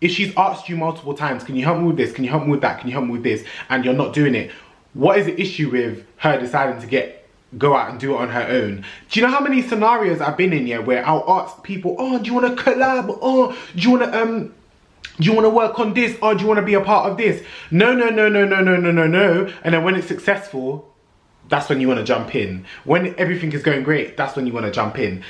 If she's asked you multiple times, can you help me with this? Can you help me with that? Can you help me with this? And you're not doing it. What is the issue with her deciding to go out and do it on her own? Do you know how many scenarios I've been in here where I'll ask people, oh, do you want to collab? Oh, do you want to work on this? Oh, do you want to be a part of this? No. And then when it's successful, that's when you want to jump in. When everything is going great, that's when you want to jump in.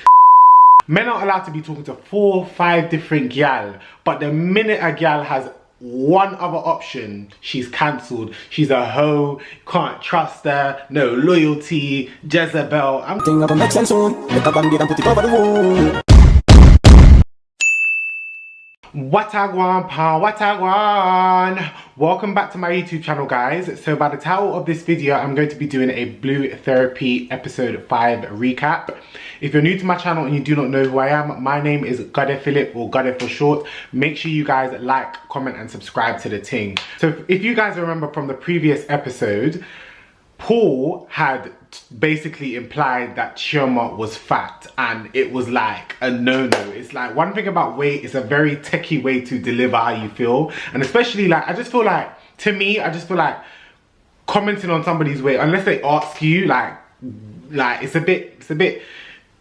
Men aren't allowed to be talking to 4, 5 different gal, but the minute a gal has one other option, she's cancelled. She's a hoe, can't trust her, no loyalty, Jezebel. Watagwan pa, watagwan. Welcome back to my YouTube channel, guys. So by the title of this video, I'm going to be doing a Blue Therapy episode 5 recap. If you're new to my channel and you do not know who I am, my name is Phillip, or Gade for short. Make sure you guys like, comment and subscribe to the ting. So if you guys remember from the previous episode, Paul had basically implied that Chyoma was fat, and it was like a no-no. It's like, one thing about weight is a very techie way to deliver how you feel, and especially like, I just feel like, to me, I just feel like commenting on somebody's weight, unless they ask you, like it's a bit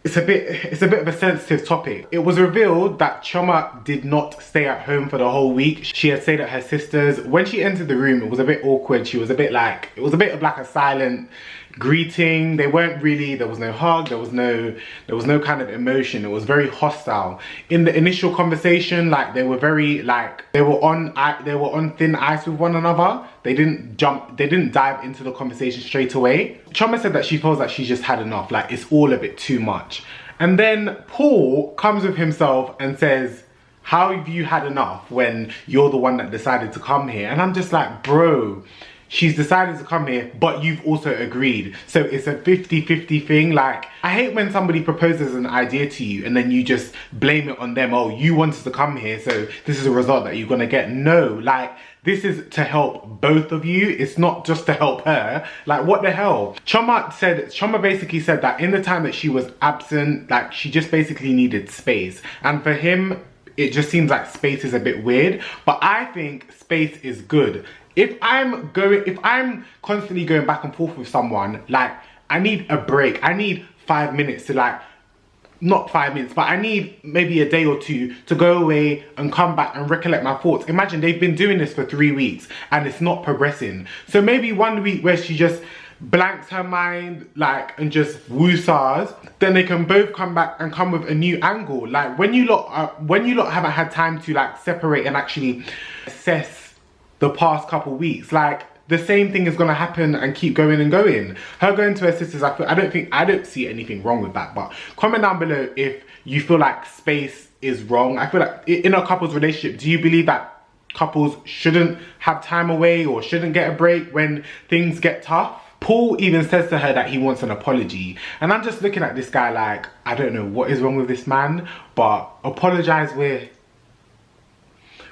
of a sensitive topic. It was revealed that Chyoma did not stay at home for the whole week. She had stayed at her sister's. When she entered the room, it was a bit awkward. She was a bit like, it was a bit of like a silent greeting. They weren't really, there was no hug, there was no kind of emotion. It was very hostile. In the initial conversation, like they were very like, they were on thin ice with one another. They didn't dive into the conversation straight away. Chyoma said that she feels like she's just had enough, like it's all a bit too much. And then Paul comes with himself and says, how have you had enough when you're the one that decided to come here? And I'm just like, bro, she's decided to come here, but you've also agreed. So it's a 50-50 thing. Like, I hate when somebody proposes an idea to you and then you just blame it on them. Oh, you wanted to come here, so this is a result that you're gonna get. No, like, this is to help both of you. It's not just to help her. Like, what the hell? Chyoma basically said that in the time that she was absent, like, she just basically needed space. And for him, it just seems like space is a bit weird. But I think space is good. If I'm constantly going back and forth with someone, like, I need a break. I need 5 minutes to, like, not 5 minutes, but I need maybe a day or two to go away and come back and recollect my thoughts. Imagine they've been doing this for 3 weeks and it's not progressing. So maybe 1 week where she just blanks her mind, like, and just woosahs, then they can both come back and come with a new angle. Like, when you lot haven't had time to, like, separate and actually assess the past couple weeks, like, the same thing is gonna happen and keep going and going. Her going to her sisters, I don't see anything wrong with that. But comment down below if you feel like space is wrong. I feel like in a couple's relationship, do you believe that couples shouldn't have time away or shouldn't get a break when things get tough? Paul even says to her that he wants an apology, and I'm just looking at this guy like, I don't know what is wrong with this man, but apologize where?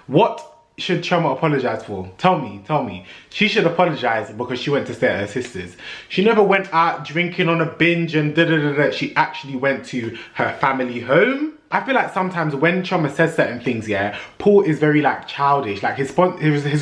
What should Chyoma apologize for? Tell me. She should apologize because she went to stay at her sister's. She never went out drinking on a binge and da-da-da-da. She actually went to her family home. I feel like sometimes when Chyoma says certain things, yeah, Paul is very, like, childish. Like, his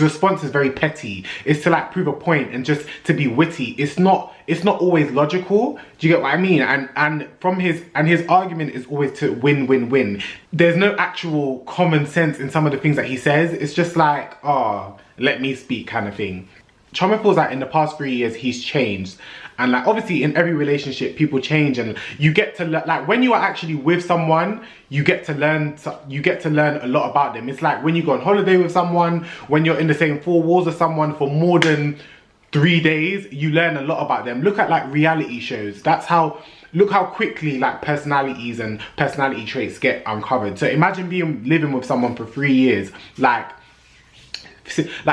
response is very petty. It's to, like, prove a point and just to be witty. It's not always logical. Do you get what I mean? And his argument is always to win. There's no actual common sense in some of the things that he says. It's just like, oh, let me speak kind of thing. Chyoma feels like in the past 3 years he's changed, and like, obviously in every relationship people change, and you get to like, when you are actually with someone, you get to learn a lot about them. It's like when you go on holiday with someone, when you're in the same 4 walls with someone for more than 3 days, you learn a lot about them. Look at, like, reality shows. Look how quickly, like, personalities and personality traits get uncovered. So imagine living with someone for 3 years, like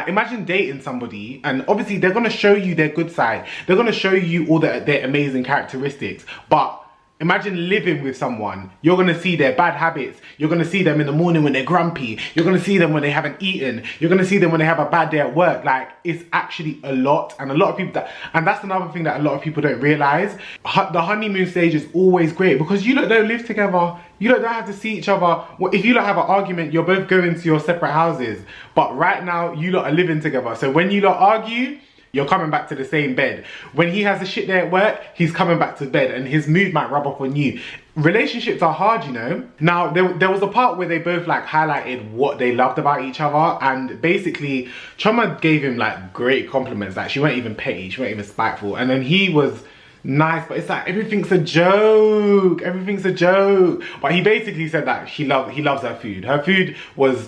imagine dating somebody, and obviously they're gonna show you their good side. They're gonna show you all their amazing characteristics, but Imagine living with someone. You're gonna see their bad habits. You're gonna see them in the morning when they're grumpy. You're gonna see them when they haven't eaten. You're gonna see them when they have a bad day at work. Like, it's actually a lot. And a lot of people, and that's another thing that a lot of people don't realize. The honeymoon stage is always great because you lot don't live together. You lot don't have to see each other. Well, if you lot have an argument, you're both going to your separate houses. But right now, you lot are living together. So when you lot argue, you're coming back to the same bed. When he has a shit day at work, he's coming back to bed and his mood might rub off on you. Relationships are hard, you know. Now, there was a part where they both like highlighted what they loved about each other, and basically, Chyoma gave him like great compliments. Like, she weren't even petty, she weren't even spiteful. And then he was nice, but it's like everything's a joke. Everything's a joke. But he basically said that he loves her food. Her food was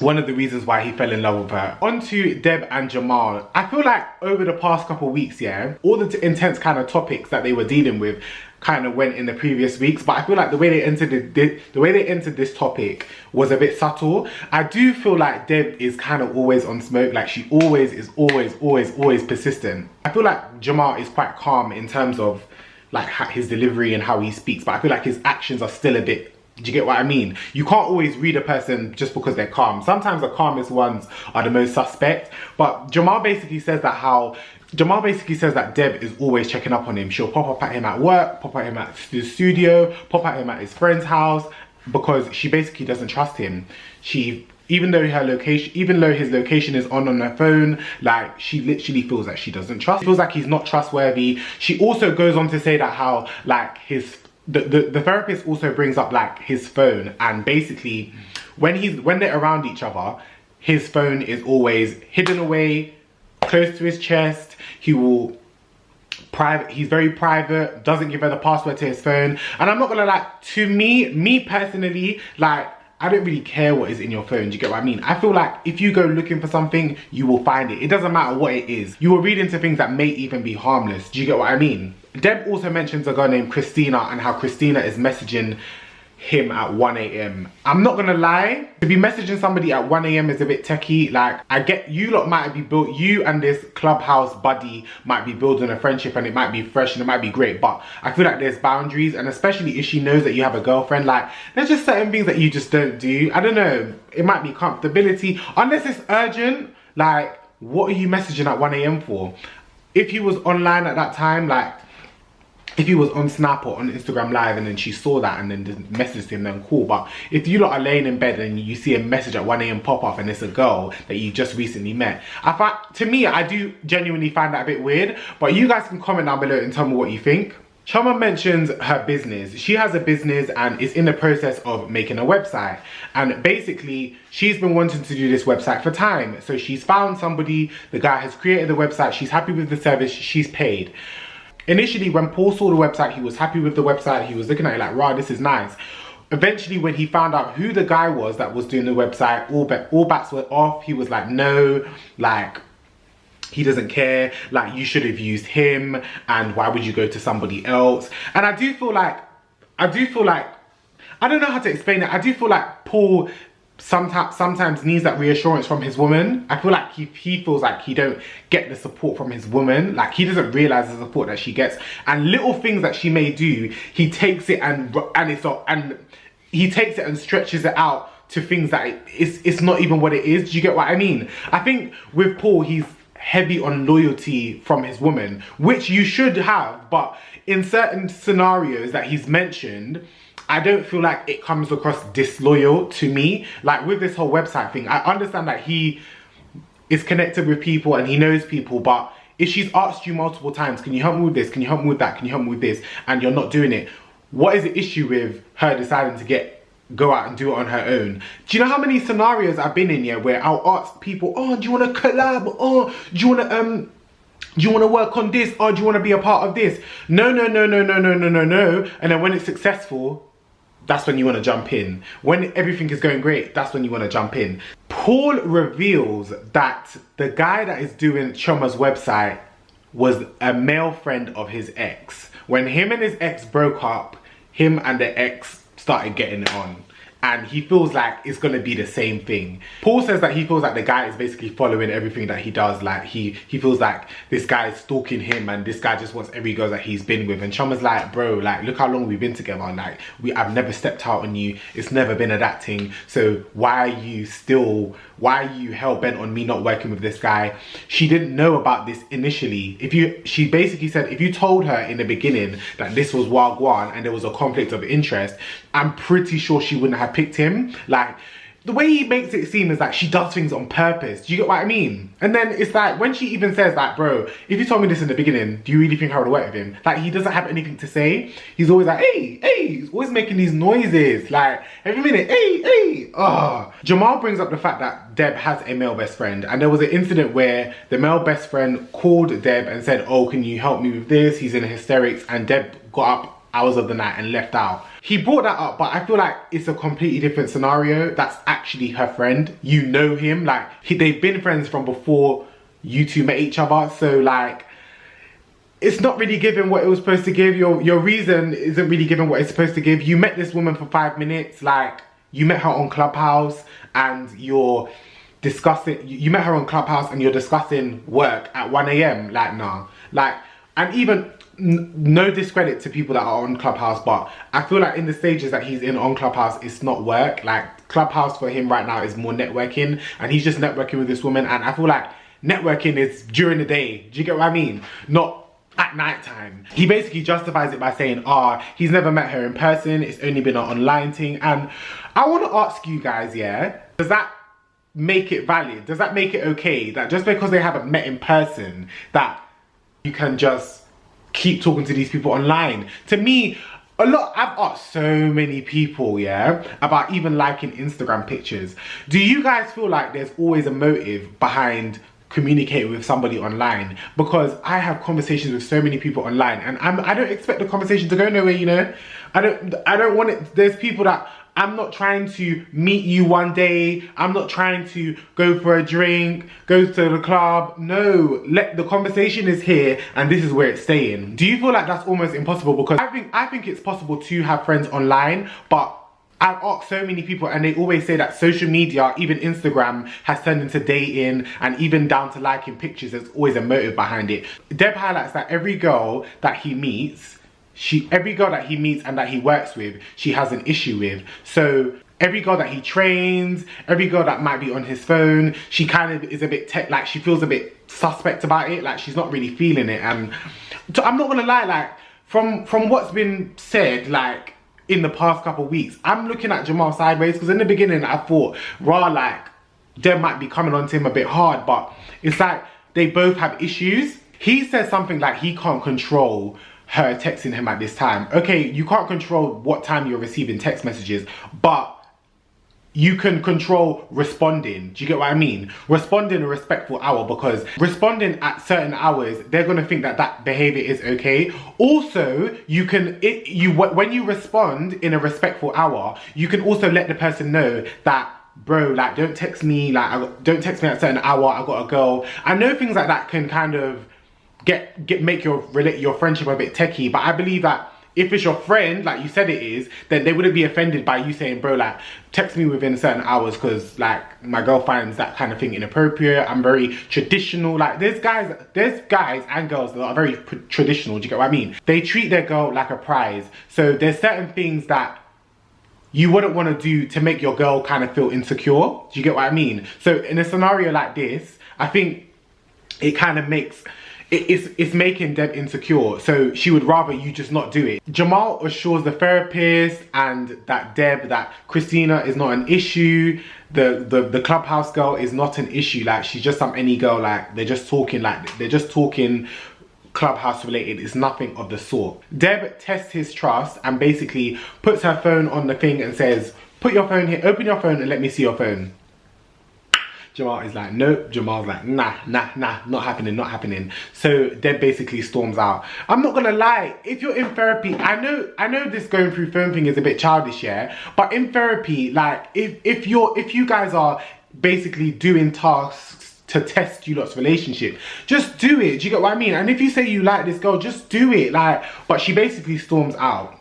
one of the reasons why he fell in love with her. On to Deb and Jamal. I feel like over the past couple of weeks, yeah, all the intense kind of topics that they were dealing with kind of went in the previous weeks, but I feel like the way they entered this topic was a bit subtle. I do feel like Deb is kind of always on smoke. Like, she always is always persistent. I feel like Jamal is quite calm in terms of like his delivery and how he speaks, but I feel like his actions are still a bit. Do you get what I mean? You can't always read a person just because they're calm. Sometimes the calmest ones are the most suspect. But Jamal basically says that Deb is always checking up on him. She'll pop up at him at work, pop at him at the studio, pop at him at his friend's house, because she basically doesn't trust him. Even though his location is on her phone, like, she literally feels like she doesn't trust. She feels like he's not trustworthy. She also goes on to say that how like the therapist also brings up like his phone, and basically when they're around each other, his phone is always hidden away close to his chest. He's very private, doesn't give her the password to his phone. And I'm not gonna lie, to me personally, like, I don't really care what is in your phone. Do you get what I mean? I feel like if you go looking for something, you will find it. It doesn't matter what it is. You will read into things that may even be harmless. Do you get what I mean? Deb also mentions a girl named Christina and how Christina is messaging him at 1 AM. I'm not gonna lie, to be messaging somebody at 1 AM is a bit techie. Like, I get you lot might be built, you and this clubhouse buddy might be building a friendship and it might be fresh and it might be great, but I feel like there's boundaries, and especially if she knows that you have a girlfriend, like, there's just certain things that you just don't do. I don't know, it might be comfortability, unless it's urgent. Like, what are you messaging at 1 AM for? If he was online at that time, like, if he was on Snap or on Instagram Live and then she saw that and then just messaged him, then cool. But if you lot are laying in bed and you see a message at 1 AM pop up and it's a girl that you just recently met, to me, I do genuinely find that a bit weird. But you guys can comment down below and tell me what you think. Chyoma mentions her business. She has a business and is in the process of making a website. And basically, she's been wanting to do this website for time. So she's found somebody, the guy has created the website, she's happy with the service, she's paid. Initially, when Paul saw the website, he was happy with the website. He was looking at it like, wow, this is nice. Eventually, when he found out who the guy was that was doing the website, all bets were off. He was like, no, like, he doesn't care. Like, you should have used him. And why would you go to somebody else? And I do feel like, I don't know how to explain it. I do feel like Paul sometimes needs that reassurance from his woman. I feel like he feels like he don't get the support from his woman. Like, he doesn't realize the support that she gets, and little things that she may do, he takes it and he takes it and stretches it out to things that it's not even what it is. Do you get what I mean? I think with Paul, he's heavy on loyalty from his woman, which you should have, but in certain scenarios that he's mentioned, I don't feel like it comes across disloyal to me. Like, with this whole website thing, I understand that he is connected with people and he knows people, but if she's asked you multiple times, can you help me with this? Can you help me with that? Can you help me with this? And you're not doing it, what is the issue with her deciding to go out and do it on her own? Do you know how many scenarios I've been in here where I'll ask people, oh, do you want to collab? Oh, do you want to work on this? Oh, do you want to be a part of this? No. And then when it's successful, that's when you want to jump in. When everything is going great, that's when you want to jump in. Paul reveals that the guy that is doing Chyoma's website was a male friend of his ex. When him and his ex broke up, him and the ex started getting it on. and he feels like it's gonna be the same thing. Paul says that he feels like the guy is basically following everything that he does. Like he feels like this guy is stalking him and this guy just wants every girl that he's been with. And Chyoma's like, bro, like look how long we've been together. Like I've never stepped out on you. It's never been a that thing. So why are you hell bent on me not working with this guy? She didn't know about this initially. She basically said if you told her in the beginning that this was Wagwan and there was a conflict of interest, I'm pretty sure she wouldn't have picked him. Like the way he makes it seem is like she does things on purpose. Do you get what I mean? And then it's like when she even says like, bro, if you told me this in the beginning, do you really think I would work with him? Like he doesn't have anything to say. He's always like, hey, he's always making these noises. Like every minute, hey. Jamal brings up the fact that Deb has a male best friend, and there was an incident where the male best friend called Deb and said, oh, can you help me with this? He's in hysterics, and Deb got up hours of the night and left out. He brought that up, but I feel like it's a completely different scenario. That's actually her friend. You know him, like they've been friends from before you two met each other. So like, it's not really giving what it was supposed to give. Your reason isn't really giving what it's supposed to give. You met this woman for 5 minutes, like you met her on Clubhouse and you're discussing, you met her on Clubhouse and you're discussing work at 1 AM. Like, nah. Like, and even, no discredit to people that are on Clubhouse, but I feel like in the stages that he's in on Clubhouse, it's not work. Like Clubhouse for him right now is more networking, and he's just networking with this woman, and I feel like networking is during the day. Do you get what I mean? Not at night time. He basically justifies it by saying, he's never met her in person, it's only been an online thing. And I want to ask you guys, yeah, does that make it valid? Does that make it okay that just because they haven't met in person, that you can just keep talking to these people online? To me, I've asked so many people, yeah, about even liking Instagram pictures. Do you guys feel like there's always a motive behind communicating with somebody online? Because I have conversations with so many people online, and I don't expect the conversation to go nowhere, you know? I don't want it. There's people that I'm not trying to meet you one day. I'm not trying to go for a drink, go to the club. No, the conversation is here and this is where it's staying. Do you feel like that's almost impossible? Because I think it's possible to have friends online, but I've asked so many people and they always say that social media, even Instagram, has turned into dating, and even down to liking pictures, there's always a motive behind it. Deb highlights that every girl that he meets, every girl that he meets and that he works with, she has an issue with. So every girl that he trains, every girl that might be on his phone, she kind of is a bit like she feels a bit suspect about it, like she's not really feeling it. And I'm not gonna lie, like from what's been said, like in the past couple of weeks, I'm looking at Jamal sideways, because in the beginning I thought, like Deb might be coming on to him a bit hard, but it's like they both have issues. He says something like he can't control her texting him at this time. Okay, you can't control what time you're receiving text messages, but you can control responding. Do you get what I mean? Responding a respectful hour, because responding at certain hours, they're gonna think that that behavior is okay. Also, when you respond in a respectful hour, you can also let the person know that, bro, like don't text me, don't text me at a certain hour, I gotta go. I know things like that can kind of make your friendship a bit techie, but I believe that if it's your friend, like you said it is, then they wouldn't be offended by you saying, bro, like text me within certain hours, because like my girl finds that kind of thing inappropriate. I'm very traditional. Like there's guys and girls that are very traditional. Do you get what I mean? They treat their girl like a prize. So there's certain things that you wouldn't want to do to make your girl kind of feel insecure. Do you get what I mean? So in a scenario like this, I think it kind of makes it's making Deb insecure, so she would rather you just not do it. Jamal assures the therapist and that Christina is not an issue. The Clubhouse girl is not an issue. Like she's just some any girl. Like they're just talking Clubhouse related. It's nothing of the sort. Deb tests his trust and basically puts her phone on the thing and says, "Put your phone here. Open your phone and let me see your phone." Jamal is like, nope. Jamal's like, nah, not happening. So Deb basically storms out. I'm not gonna lie, if you're in therapy, I know this going through phone thing is a bit childish, yeah? But in therapy, like, if you guys are basically doing tasks to test you lot's relationship, just do it. Do you get what I mean? And if you say you like this girl, just do it. Like, but she basically storms out.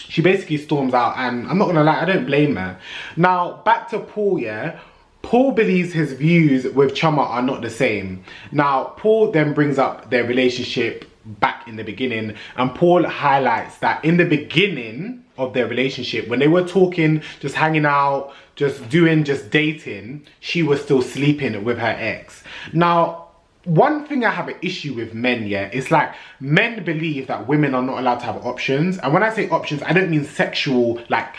she basically storms out, and I'm not gonna lie, I don't blame her. Now, back to Paul, yeah? Paul believes his views with Chyoma are not the same. Now, Paul then brings up their relationship back in the beginning, and Paul highlights that in the beginning of their relationship, when they were talking, just hanging out, just dating, she was still sleeping with her ex. Now, one thing I have an issue with men, yeah, it's like men believe that women are not allowed to have options. And when I say options, I don't mean sexual, like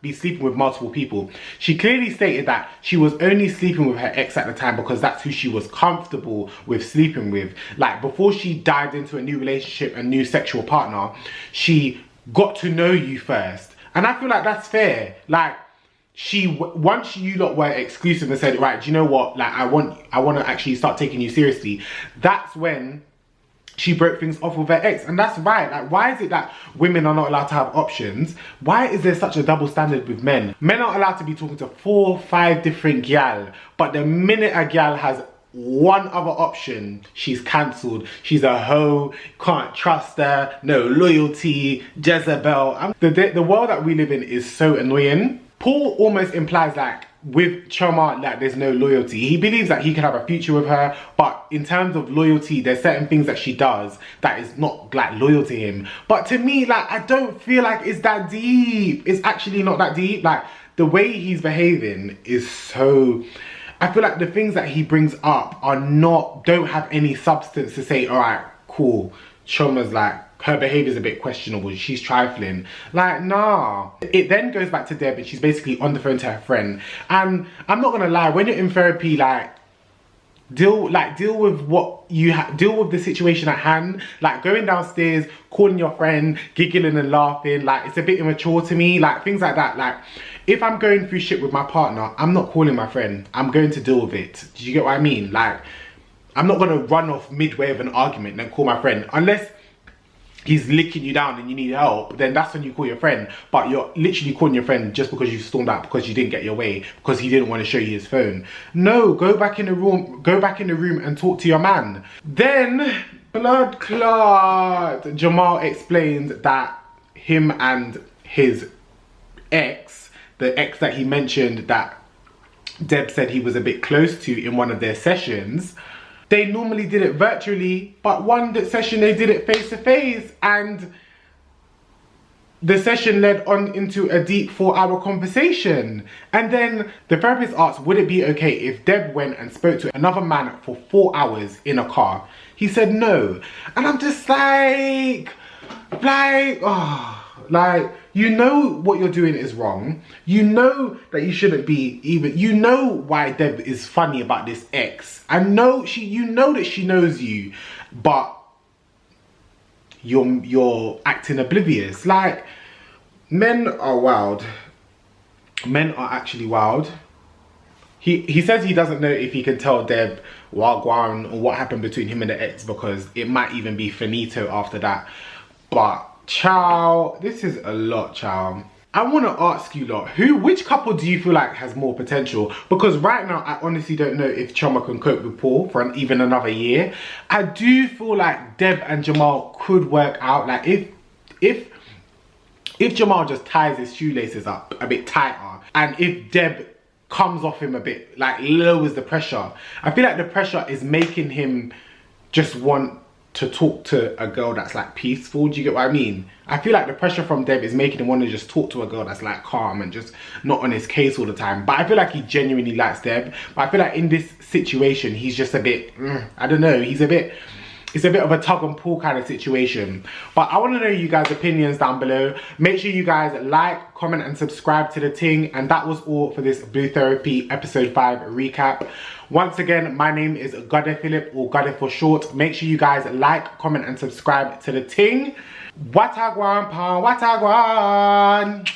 be sleeping with multiple people. She clearly stated that she was only sleeping with her ex at the time because that's who she was comfortable with sleeping with. Like, before she dived into a new relationship, a new sexual partner, she got to know you first. And I feel like that's fair. Like, once you lot were exclusive and said, right, do you know what, like, I want to actually start taking you seriously, that's when she broke things off with her ex. And that's right. Like, why is it that women are not allowed to have options? Why is there such a double standard with men? Men are allowed to be talking to 4, 5 different gal, but the minute a gal has one other option, she's cancelled. She's a hoe, can't trust her, no loyalty, Jezebel. The world that we live in is so annoying. Paul almost implies like with Chyoma that there's no loyalty. He believes that he can have a future with her, but in terms of loyalty, there's certain things that she does that is not like loyal to him. But to me, like, I don't feel like it's that deep. It's actually not that deep. Like, the way he's behaving is so... I feel like the things that he brings up don't have any substance to say, all right, cool, Chyoma's like, her behavior is a bit questionable, she's trifling. Like, nah. It then goes back to Deb, and she's basically on the phone to her friend. And I'm not gonna lie, when you're in therapy, like, deal with what you deal with the situation at hand. Like, going downstairs, calling your friend, giggling and laughing, like, it's a bit immature to me. Like, things like that. Like, if I'm going through shit with my partner, I'm not calling my friend, I'm going to deal with it. Do you get what I mean? Like, I'm not gonna run off midway of an argument and then call my friend. Unless he's licking you down and you need help, then that's when you call your friend. But you're literally calling your friend just because you stormed out because you didn't get your way, because he didn't want to show you his phone. No, go back in the room and talk to your man. Then, blood clot, Jamal explains that him and his ex, the ex that he mentioned that Deb said he was a bit close to in one of their sessions, they normally did it virtually, but one session they did it face to face, and the session led on into a deep 4-hour conversation. And then the therapist asked, would it be okay if Deb went and spoke to another man for 4 hours in a car? He said no. And I'm just like, you know what you're doing is wrong. You know that you shouldn't be even, you know why Deb is funny about this ex. I know you know that she knows you, but you're acting oblivious. Like, men are wild. Men are actually wild. He says he doesn't know if he can tell Deb Wagwan or what happened between him and the ex, because it might even be finito after that. But chow, this is a lot, chow. I want to ask you lot, which couple do you feel like has more potential? Because right now, I honestly don't know if Chyoma can cope with Paul for even another year. I do feel like Deb and Jamal could work out. Like, if Jamal just ties his shoelaces up a bit tighter, and if Deb comes off him a bit, like lowers the pressure, I feel like the pressure is making him just want to talk to a girl that's like peaceful. Do you get what I mean? I feel like the pressure from Deb is making him want to just talk to a girl that's like calm and just not on his case all the time. But I feel like he genuinely likes Deb. But I feel like in this situation, he's just a bit, I don't know, it's a bit of a tug and pull kind of situation. But I want to know you guys' opinions down below. Make sure you guys like, comment and subscribe to the ting. And that was all for this Blue Therapy episode 5 recap. Once again, my name is Phillip, or Gade for short. Make sure you guys like, comment and subscribe to the ting. Watagwan, watagwan.